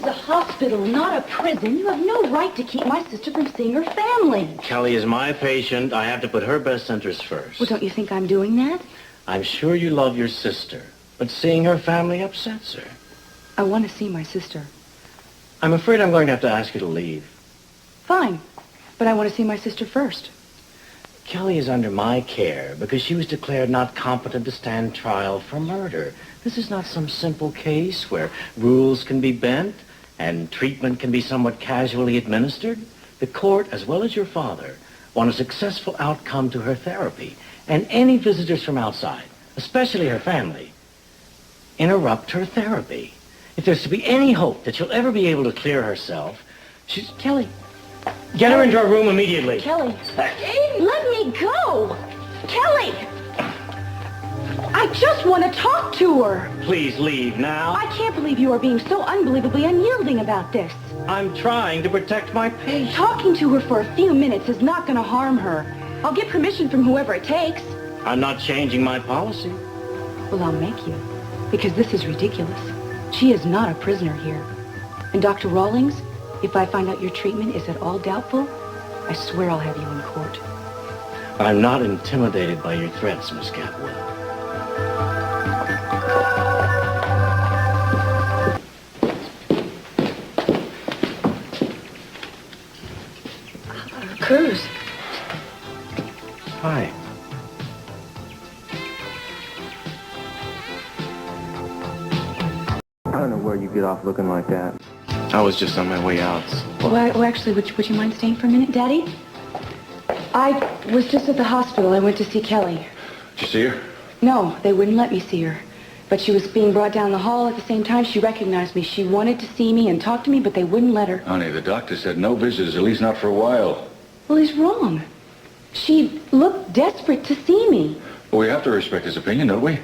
is a hospital, not a prison. You have no right to keep my sister from seeing her family. Kelly is my patient. I have to put her best interests first. Well, don't you think I'm doing that? I'm sure you love your sister, but seeing her family upsets her. I want to see my sister. I'm afraid I'm going to have to ask you to leave. Fine, but I want to see my sister first. Kelly is under my care because she was declared not competent to stand trial for murder. This is not some simple case where rules can be bent and treatment can be somewhat casually administered. The court, as well as your father, want a successful outcome to her therapy. And any visitors from outside, especially her family, interrupt her therapy. If there's to be any hope that she'll ever be able to clear herself, Kelly, get her into her room immediately. Kelly. Aiden, let me go. Kelly. I just want to talk to her. Please leave now. I can't believe you are being so unbelievably unyielding about this. I'm trying to protect my patient. Talking to her for a few minutes is not going to harm her. I'll get permission from whoever it takes. I'm not changing my policy. Well, I'll make you. Because this is ridiculous. She is not a prisoner here. And Dr. Rawlings, if I find out your treatment is at all doubtful, I swear I'll have you in court. I'm not intimidated by your threats, Miss Catwell. Cruz. Hi. I don't know where you get off looking like that. I was just on my way out. Well, actually, would you mind staying for a minute, Daddy? I was just at the hospital. I went to see Kelly. Did you see her? No, they wouldn't let me see her. But she was being brought down the hall at the same time. She recognized me. She wanted to see me and talk to me, but they wouldn't let her. Honey, the doctor said no visitors, at least not for a while. Well, he's wrong. She looked desperate to see me. Well, we have to respect his opinion, don't we?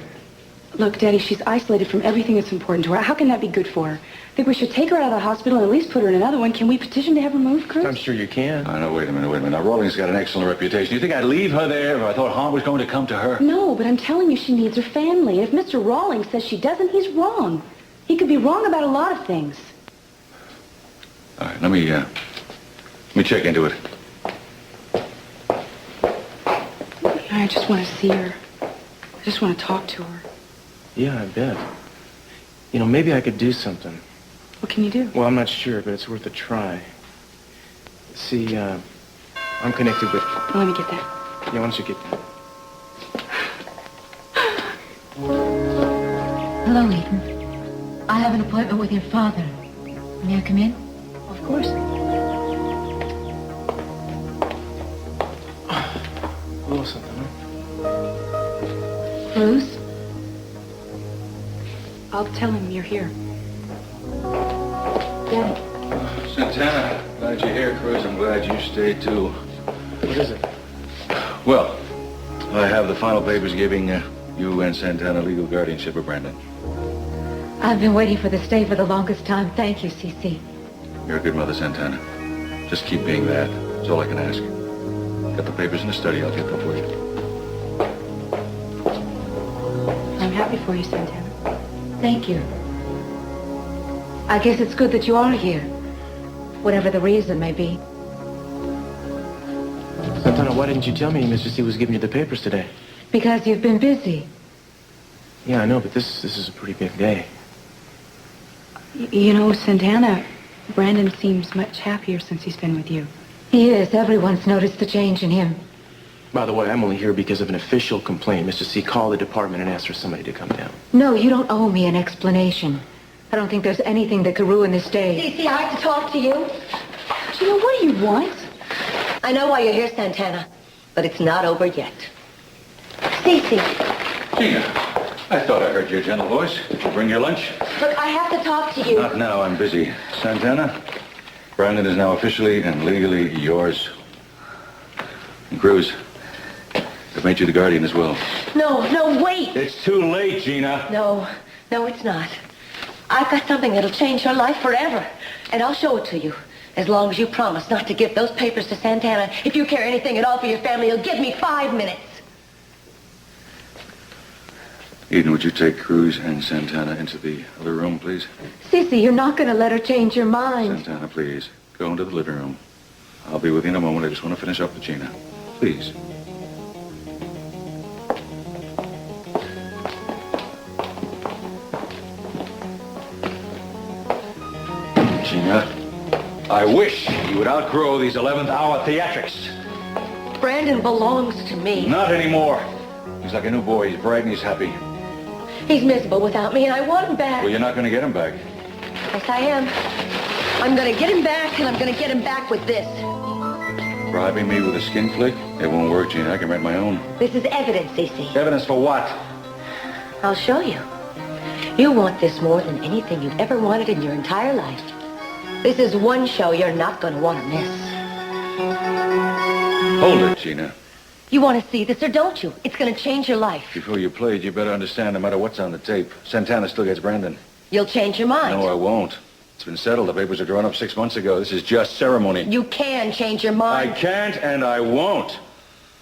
Look, Daddy, she's isolated from everything that's important to her. How can that be good for her? I think we should take her out of the hospital and at least put her in another one. Can we petition to have her moved, Cruz? I'm sure you can. I know, wait a minute. Now, Rawlings got an excellent reputation. You think I'd leave her there if I thought harm was going to come to her? No, but I'm telling you she needs her family. And if Mr. Rawlings says she doesn't, he's wrong. He could be wrong about a lot of things. All right, let me check into it. I just want to see her. I just want to talk to her. Yeah, I bet. You know, maybe I could do something. What can you do? Well, I'm not sure, but it's worth a try. See, I'm connected with... Let me get that. Yeah, why don't you get that? Hello, Eden. I have an appointment with your father. May I come in? Of course. A little something, huh? Cruz? I'll tell him you're here. Daddy. Santana, glad you're here, Cruz. I'm glad you stayed, too. What is it? Well, I have the final papers giving you and Santana legal guardianship of Brandon. I've been waiting for this day for the longest time. Thank you, Cece. You're a good mother, Santana. Just keep being that. That's all I can ask. Got the papers in the study. I'll get them for you. I'm happy for you, Santana. Thank you. I guess it's good that you are here, whatever the reason may be. Santana, why didn't you tell me Mr. C was giving you the papers today? Because you've been busy. Yeah, I know, but this is a pretty big day. You know, Santana, Brandon seems much happier since he's been with you. He is. Everyone's noticed the change in him. By the way, I'm only here because of an official complaint. Mr. C called the department and asked for somebody to come down. No, you don't owe me an explanation. I don't think there's anything that could ruin this day. Cece, I have to talk to you. Gina, what do you want? I know why you're here, Santana, but it's not over yet. Cece, Gina, I thought I heard your gentle voice. Did you bring your lunch? look, I have to talk to you. Not now. I'm busy. Santana, Brandon is now officially and legally yours. And Cruz, I've made you the guardian as well. No, wait. It's too late, Gina. No, it's not. I've got something that'll change your life forever, and I'll show it to you. As long as you promise not to give those papers to Santana. If you care anything at all for your family, you'll give me 5 minutes. Eden, would you take Cruz and Santana into the other room, please? Cece, you're not going to let her change your mind. Santana, please. Go into the living room. I'll be with you in a moment. I just want to finish up with Gina. Please. Gina, I wish you would outgrow these 11th hour theatrics. Brandon belongs to me. Not anymore. He's like a new boy. He's bright and he's happy. He's miserable without me, and I want him back. Well, you're not going to get him back. Yes, I am. I'm going to get him back, and I'm going to get him back with this. Bribing me with a skin flick? It won't work, Gina. I can write my own. This is evidence, Cece. Evidence for what? I'll show you. You want this more than anything you've ever wanted in your entire life. This is one show you're not going to want to miss. Hold it, Gina. You want to see this or don't you? It's going to change your life. Before you play it, you better understand no matter what's on the tape, Santana still gets Brandon. You'll change your mind. No, I won't. It's been settled. The papers are drawn up 6 months ago. This is just ceremony. You can change your mind. I can't and I won't.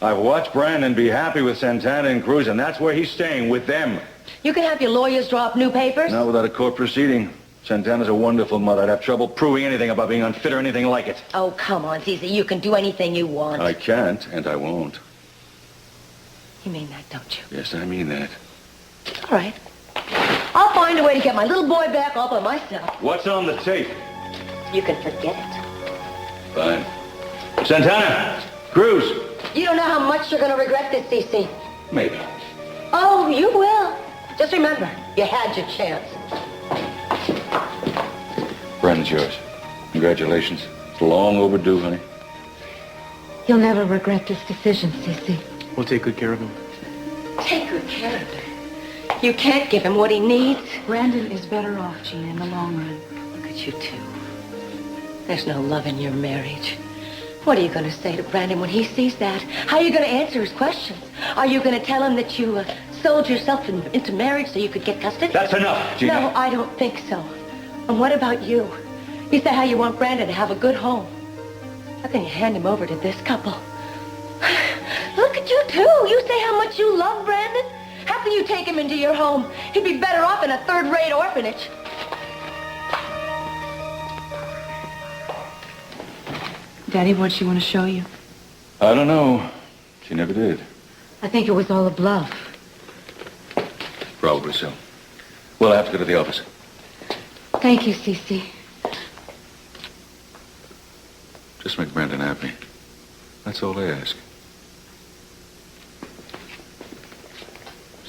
I've watched Brandon be happy with Santana and Cruz, and that's where he's staying, with them. You can have your lawyers draw up new papers. Not without a court proceeding. Santana's a wonderful mother. I'd have trouble proving anything about being unfit or anything like it. Oh, come on, Cece. You can do anything you want. I can't and I won't. You mean that, don't you? Yes, I mean that. All right. I'll find a way to get my little boy back all by myself. What's on the tape? You can forget it. Fine. Santana! Cruz! You don't know how much you're going to regret this, Cece. Maybe. Oh, you will. Just remember, you had your chance. Brandon's yours. Congratulations. It's long overdue, honey. You'll never regret this decision, Cece. We'll take good care of him. Take good care of him. You can't give him what he needs. Brandon is better off, Gina, in the long run. Look at you two. There's no love in your marriage. What are you going to say to Brandon when he sees that? How are you going to answer his questions? Are you going to tell him that you sold yourself into marriage so you could get custody? That's enough, Gina. No, I don't think so. And what about you? You say how you want Brandon to have a good home. How can you hand him over to this couple? Look at you two. You say how much you love Brandon. How can you take him into your home? He'd be better off in a third-rate orphanage. Daddy, what'd she want to show you? I don't know. She never did. I think it was all a bluff. Probably so. Well, I have to go to the office. Thank you, Cece. Just make Brandon happy. That's all I ask.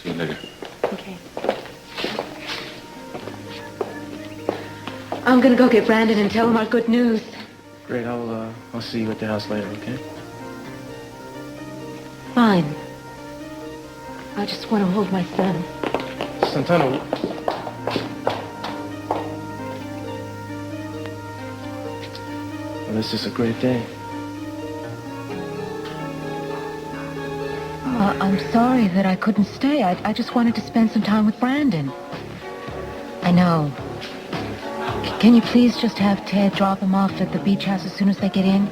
See you later. Okay. I'm gonna go get Brandon and tell him our good news. Great, I'll see you at the house later, okay? Fine. I just want to hold my son. Santana, well, this is a great day. I'm sorry that I couldn't stay. I just wanted to spend some time with Brandon. I know. Can you please just have Ted drop him off at the beach house as soon as they get in?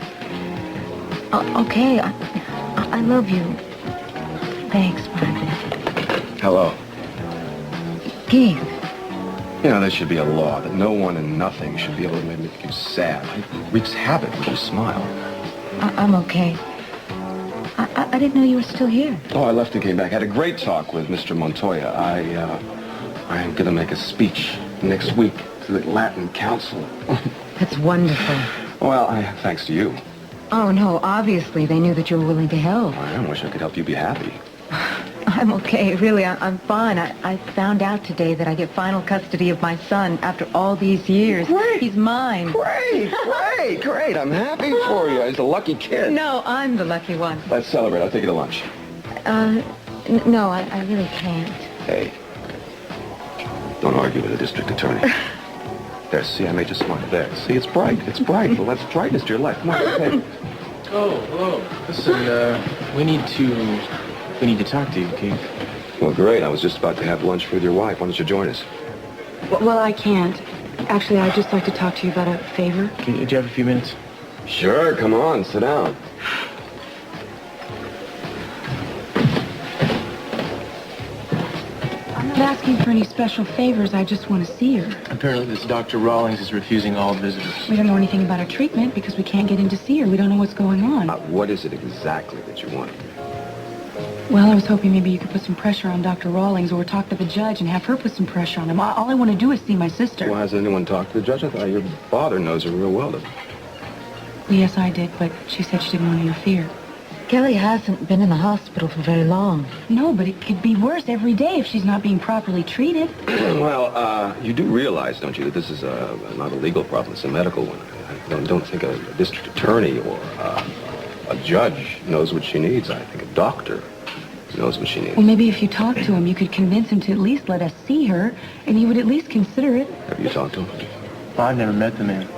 Okay. I love you. Thanks, Brandon. Hello. Keith. You know, there should be a law that no one and nothing should be able to make you sad. It wreaks havoc with your smile. I'm okay. I didn't know you were still here. Oh, I left and came back. I had a great talk with Mr. Montoya. I'm going to make a speech next week to the Latin Council. That's wonderful. Well, thanks to you. Oh, no, obviously they knew that you were willing to help. I wish I could help you be happy. I'm okay, really. I'm fine. I found out today that I get final custody of my son after all these years. Great. He's mine. Great. I'm happy for you. He's a lucky kid. No, I'm the lucky one. Let's celebrate. I'll take you to lunch. No, I really can't. Hey, don't argue with the district attorney. There, see, I made you smile. There, see, it's bright. Well, that's brightness to your life. Come on, hey. Oh, hello. Listen, we need to talk to you, Keith. Well, great. I was just about to have lunch with your wife. Why don't you join us? Well, I can't. Actually, I'd just like to talk to you about a favor. Do you have a few minutes? Sure, come on, sit down. asking for any special favors. I just want to see her. Apparently this Dr. Rawlings is refusing all visitors. We don't know anything about her treatment because we can't get in to see her. We don't know what's going on. What is it exactly that you want? Well, I was hoping maybe you could put some pressure on Dr. Rawlings or talk to the judge and have her put some pressure on him. All I want to do is see my sister. Well, has anyone talked to the judge? I thought your father knows her real well. Well, yes, I did, but she said she didn't want to interfere. Kelly hasn't been in the hospital for very long. No, but it could be worse every day if she's not being properly treated. Well, you do realize, don't you, that this is not a legal problem, it's a medical one. I don't think a district attorney or a judge knows what she needs. I think a doctor knows what she needs. Well, maybe if you talk to him, you could convince him to at least let us see her, and he would at least consider it. Have you talked to him? I've never met the man.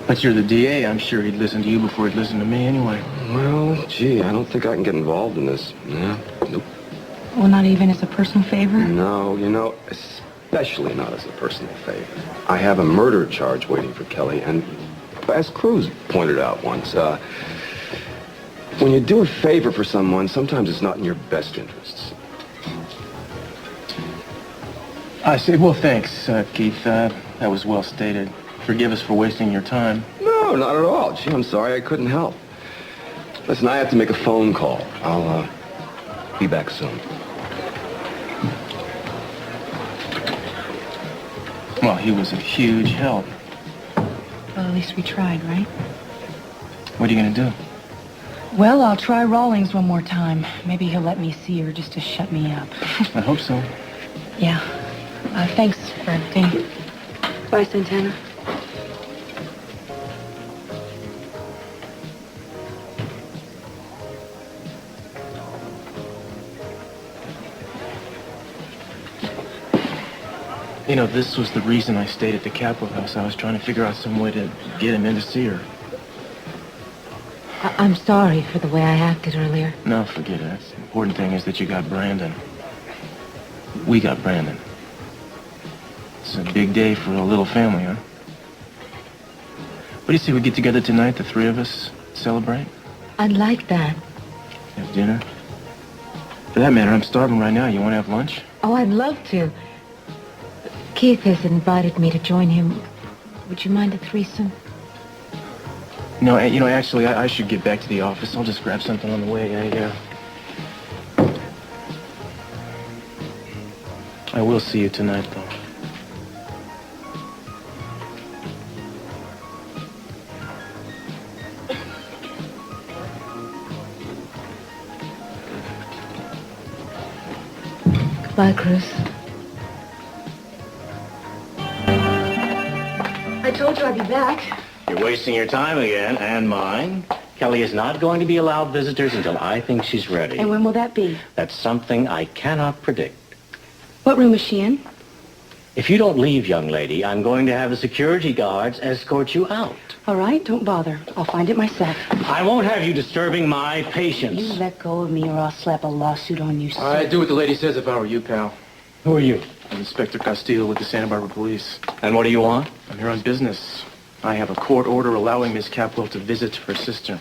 But you're the DA. I'm sure he'd listen to you before he'd listen to me anyway. Well, gee, I don't think I can get involved in this. Yeah, nope. Well, not even as a personal favor? No, you know, especially not as a personal favor. I have a murder charge waiting for Kelly, and as Cruz pointed out once, when you do a favor for someone, sometimes it's not in your best interests. I say, well, thanks, Keith. That was well stated. Forgive us for wasting your time. No, not at all. Gee, I'm sorry I couldn't help. Listen, I have to make a phone call. I'll be back soon. Well, he was a huge help. Well, at least we tried, right? What are you going to do? Well, I'll try Rawlings one more time. Maybe he'll let me see her just to shut me up. I hope so. Yeah. Thanks for everything. Bye, Santana. You know, this was the reason I stayed at the Capitol House. I was trying to figure out some way to get him in to see her. I'm sorry for the way I acted earlier. No, forget it. The important thing is that you got Brandon. We got Brandon. It's a big day for a little family, huh? What do you say we get together tonight, the three of us, celebrate? I'd like that. Have dinner? For that matter, I'm starving right now. You want to have lunch? Oh, I'd love to. Keith has invited me to join him. Would you mind a threesome? No, you know, actually, I should get back to the office. I'll just grab something on the way. I will see you tonight, though. Goodbye, Cruz. I told you I'd be back. You're wasting your time again, and mine. Kelly is not going to be allowed visitors until I think she's ready. And when will that be? That's something I cannot predict. What room is she in? If you don't leave, young lady, I'm going to have the security guards escort you out. All right, don't bother. I'll find it myself. I won't have you disturbing my patients. You let go of me or I'll slap a lawsuit on you, sir. I'd do what the lady says if I were you, pal. Who are you? I'm Inspector Castillo with the Santa Barbara Police. And what do you want? I'm here on business. I have a court order allowing Miss Capwell to visit her sister.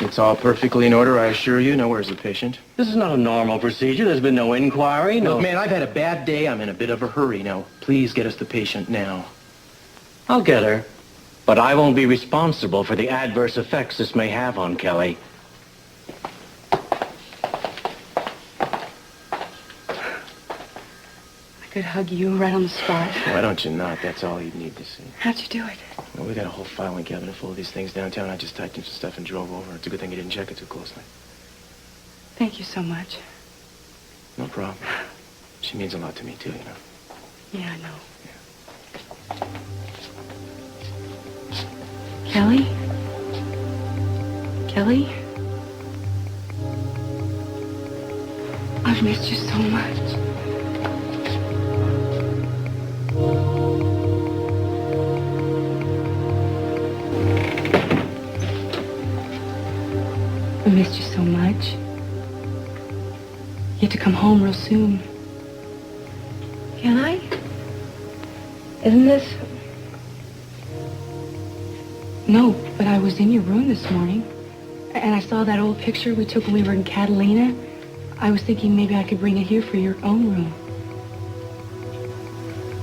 It's all perfectly in order, I assure you. Now, where's the patient? This is not a normal procedure. There's been no inquiry, no... Look, man, I've had a bad day. I'm in a bit of a hurry. Now, please get us the patient now. I'll get her. But I won't be responsible for the adverse effects this may have on Kelly. I could hug you right on the spot. Why don't you not? That's all you need to see. How'd you do it? Well, we got a whole filing cabinet full of these things downtown. I just typed in some stuff and drove over. It's a good thing you didn't check it too closely. Thank you so much. No problem. She means a lot to me, too, you know. Yeah, I know. Kelly? Kelly? I've missed you so much. I missed you so much. You have to come home real soon. Can I? Isn't this... No, but I was in your room this morning, and I saw that old picture we took when we were in Catalina. I was thinking maybe I could bring it here for your own room.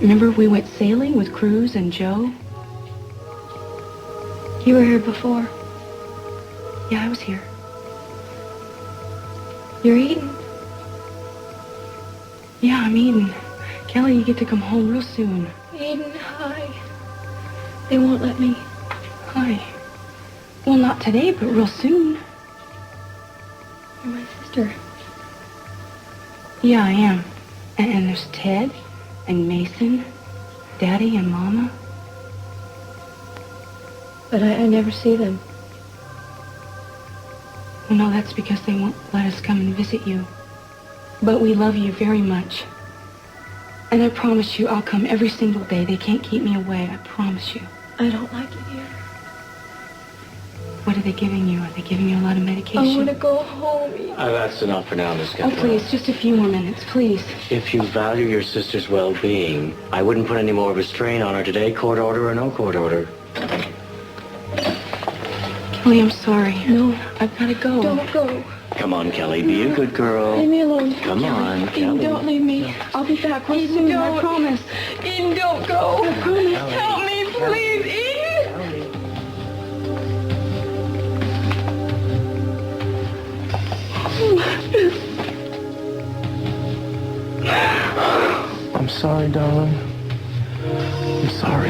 Remember we went sailing with Cruz and Joe? You were here before. Yeah, I was here. You're Eden. Yeah, I'm Eden. Kelly, you get to come home real soon. Eden, hi. They won't let me. Hi. Well, not today, but real soon. You're my sister. Yeah, I am. And there's Ted and Mason, Daddy and Mama. But I never see them. Well, no, that's because they won't let us come and visit you. But we love you very much. And I promise you I'll come every single day. They can't keep me away, I promise you. I don't like it here. What are they giving you? Are they giving you a lot of medication? I want to go home, Eden. That's enough for now, Miss Oh, Catherine. please, just a few more minutes, please. If you value your sister's well-being, I wouldn't put any more of a strain on her today, court order or no court order. Kelly, I'm sorry. No. I've got to go. Don't go. Come on, Kelly, be a good girl. Leave me alone. Come on, Eden, Kelly. don't leave me. I'll be back real Eden, soon, I don't. promise. Eden, don't go. I promise. Help me, please, Eden. I'm sorry, darling. I'm sorry.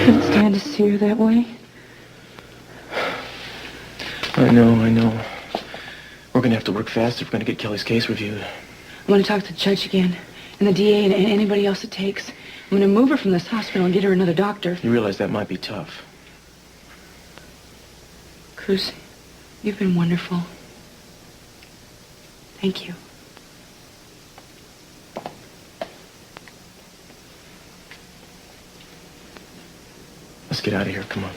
Couldn't stand to see her that way. I know. We're gonna have to work fast if we're gonna get Kelly's case reviewed. I'm going to talk to the judge again, and the DA and anybody else it takes. I'm going to move her from this hospital and get her another doctor. You realize that might be tough. Cruz, you've been wonderful. Thank you. Let's get out of here. Come on.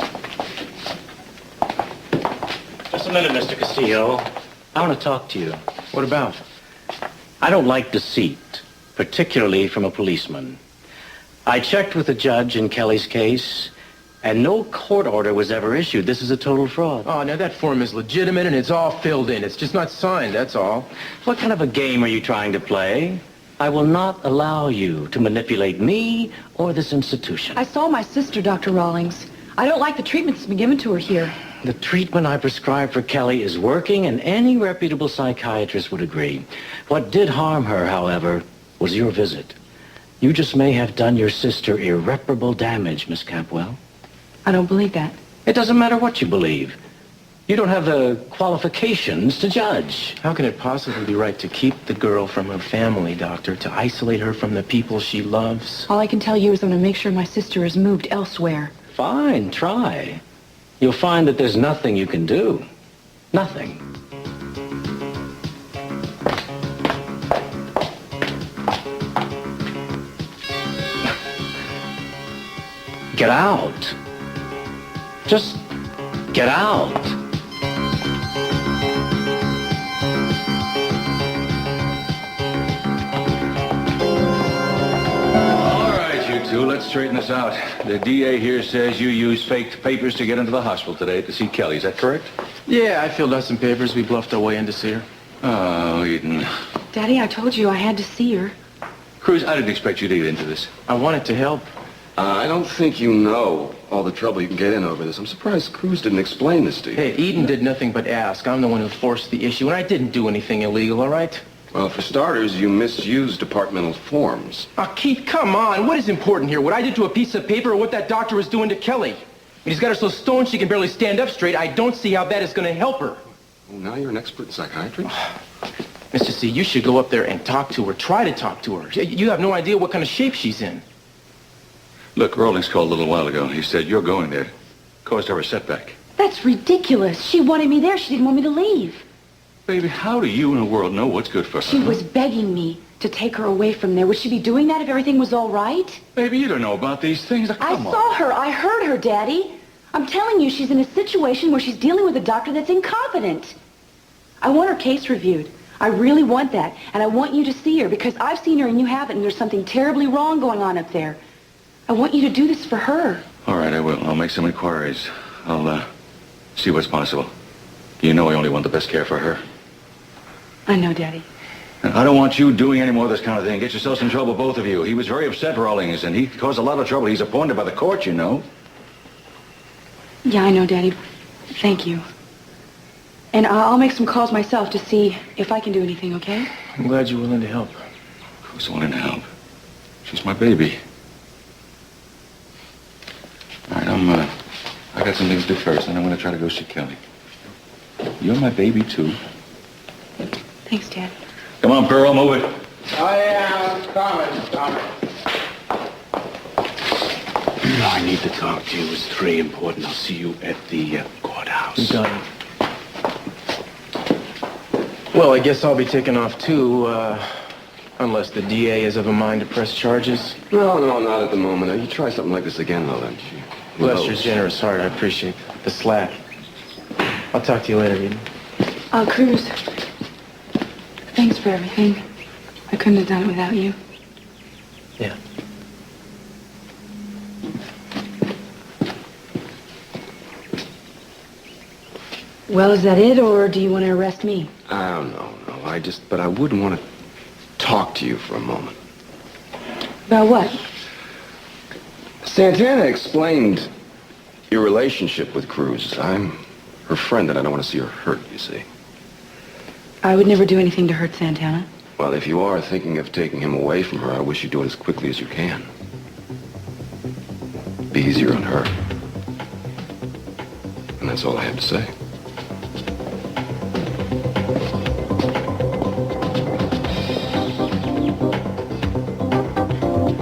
Just a minute, Mr. Castillo. I want to talk to you. What about? I don't like deceit, particularly from a policeman. I checked with the judge in Kelly's case, and no court order was ever issued. This is a total fraud. Oh, now that form is legitimate and it's all filled in. It's just not signed, that's all. What kind of a game are you trying to play? I will not allow you to manipulate me or this institution. I saw my sister, Dr. Rawlings. I don't like the treatment that's been given to her here. The treatment I prescribed for Kelly is working, and any reputable psychiatrist would agree. What did harm her, however, was your visit. You just may have done your sister irreparable damage, Miss Campwell. I don't believe that. It doesn't matter what you believe. You don't have the qualifications to judge. How can it possibly be right to keep the girl from her family, Doctor, to isolate her from the people she loves? All I can tell you is I'm going to make sure my sister is moved elsewhere. Fine, try. You'll find that there's nothing you can do. Nothing. Get out. Just get out. All right, you two, let's straighten this out. The DA here says you used fake papers to get into the hospital today to see Kelly. Is that correct? Yeah, I filled out some papers. We bluffed our way in to see her. Oh, Eden. Daddy, I told you I had to see her. Cruz, I didn't expect you to get into this. I wanted to help. I don't think you know all the trouble you can get in over this. I'm surprised Cruz didn't explain this to you. Hey, Eden did nothing but ask. I'm the one who forced the issue, and I didn't do anything illegal, all right? Well, for starters, you misused departmental forms. Oh, Keith, come on. What is important here? What I did to a piece of paper or what that doctor was doing to Kelly? He's got her so stoned she can barely stand up straight. I don't see how that is going to help her. Oh, now you're an expert in psychiatry? Mr. C, you should go up there and talk to her. Try to talk to her. You have no idea what kind of shape she's in. Look, Rawlings called a little while ago. He said you're going there. Caused her a setback. That's ridiculous. She wanted me there. She didn't want me to leave. Baby, how do you in the world know what's good for her? She was begging me to take her away from there. Would she be doing that if everything was all right? Baby, you don't know about these things. Now, I come on. saw her. I heard her, Daddy. I'm telling you, she's in a situation where she's dealing with a doctor that's incompetent. I want her case reviewed. I really want that. And I want you to see her because I've seen her and you haven't, and there's something terribly wrong going on up there. I want you to do this for her. All right, I will. I'll make some inquiries. I'll see what's possible. You know I only want the best care for her. I know, Daddy. And I don't want you doing any more of this kind of thing. Get yourselves in trouble, both of you. He was very upset, Rawlings, and he caused a lot of trouble. He's appointed by the court, you know. Yeah, I know, Daddy. Thank you. And I'll make some calls myself to see if I can do anything, okay? I'm glad you're willing to help. Who's willing to help? She's my baby. All right, I got some things to do first, and I'm gonna try to go see Kelly. You're my baby, too. Thanks, Dad. Come on, Pearl, move it. I am coming. I need to talk to you. It's very important. I'll see you at the courthouse. You got it. Well, I guess I'll be taking off, too, unless the DA is of a mind to press charges. No, not at the moment. You try something like this again, though, then. Bless your generous heart. I appreciate the slack. I'll talk to you later, Eden. Cruz. Thanks for everything. I couldn't have done it without you. Yeah. Well, is that it, or do you want to arrest me? No. But I would want to talk to you for a moment. About what? Santana explained your relationship with Cruz. I'm her friend, and I don't want to see her hurt, you see. I would never do anything to hurt Santana. Well, if you are thinking of taking him away from her, I wish you'd do it as quickly as you can. Be easier on her. And that's all I have to say.